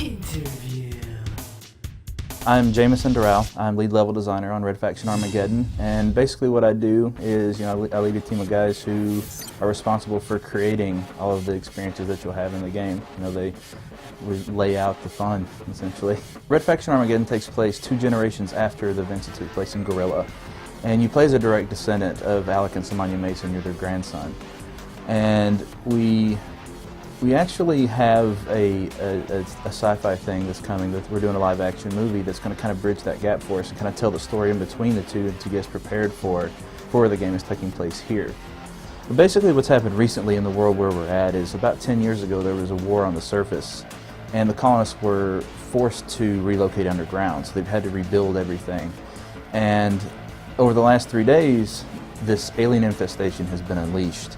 Interview. I'm Jameson Durall. I'm lead level designer on Red Faction Armageddon, and basically what I do is, I lead a team of guys who are responsible for creating all of the experiences that you'll have in the game. They lay out the fun, essentially. Red Faction Armageddon takes place 2 generations after the events that took place in Guerrilla, and you play as a direct descendant of Alec and Samanya Mason. You're their grandson, and we actually have a sci-fi thing that's coming. That we're doing a live-action movie that's going to kind of bridge that gap for us and kind of tell the story in between the two to get us prepared for the game is taking place here. But basically what's happened recently in the world where we're at is about 10 years ago there was a war on the surface, and the colonists were forced to relocate underground, so they've had to rebuild everything. And over the last 3 days, this alien infestation has been unleashed,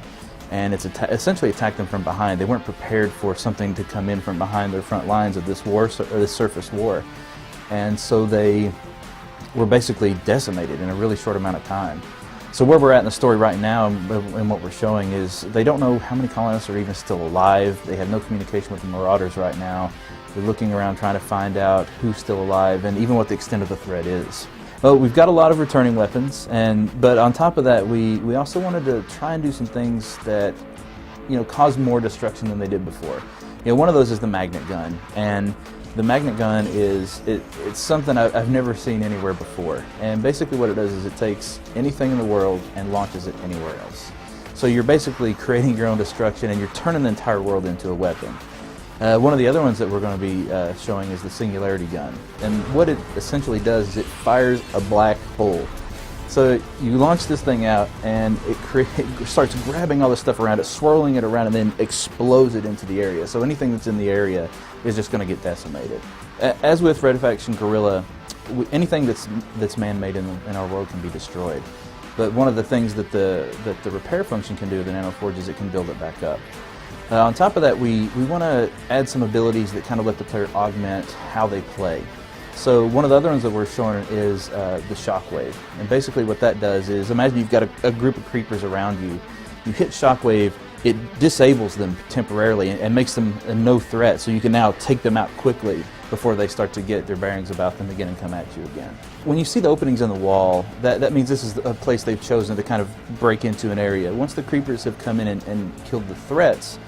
and it's essentially attacked them from behind. They weren't prepared for something to come in from behind their front lines of this war, or this surface war, and so they were basically decimated in a really short amount of time. So where we're at in the story right now, and what we're showing, is they don't know how many colonists are even still alive. They have no communication with the Marauders right now. They're looking around trying to find out who's still alive and even what the extent of the threat is. Well, we've got a lot of returning weapons, but on top of that, we also wanted to try and do some things that, cause more destruction than they did before. One of those is the magnet gun, and the magnet gun it's something I've never seen anywhere before. And basically what it does is it takes anything in the world and launches it anywhere else. So you're basically creating your own destruction, and you're turning the entire world into a weapon. One of the other ones that we're going to be showing is the Singularity Gun. And what it essentially does is it fires a black hole. So you launch this thing out, and it starts grabbing all this stuff around it, swirling it around, and then explodes it into the area. So anything that's in the area is just going to get decimated. As with Red Faction Guerrilla, anything that's man-made in our world can be destroyed. But one of the things that the repair function can do with the Nanoforge is it can build it back up. On top of that, we want to add some abilities that kind of let the player augment how they play. So one of the other ones that we're showing is the Shockwave. And basically what that does is, imagine you've got a group of creepers around you. You hit Shockwave, it disables them temporarily and makes them a no threat, so you can now take them out quickly before they start to get their bearings about them again and come at you again. When you see the openings in the wall, that means this is a place they've chosen to kind of break into an area. Once the creepers have come in and killed the threats,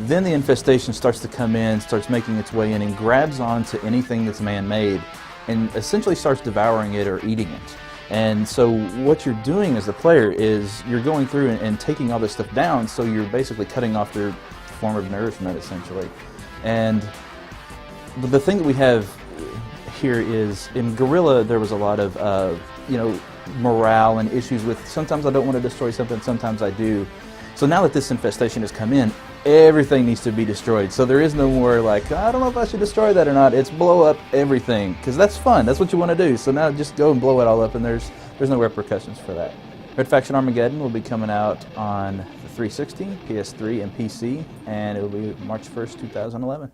then the infestation starts to come in, starts making its way in, and grabs onto anything that's man-made and essentially starts devouring it or eating it. And so what you're doing as the player is you're going through and taking all this stuff down, so you're basically cutting off their form of nourishment, essentially. And the thing that we have here is, in Guerrilla there was a lot of morale and issues with, sometimes I don't want to destroy something, sometimes I do. So now that this infestation has come in, everything needs to be destroyed. So there is no more like, I don't know if I should destroy that or not. It's blow up everything, because that's fun. That's what you want to do. So now just go and blow it all up, and there's no repercussions for that. Red Faction Armageddon will be coming out on the 360, PS3, and PC, and it will be March 1st, 2011.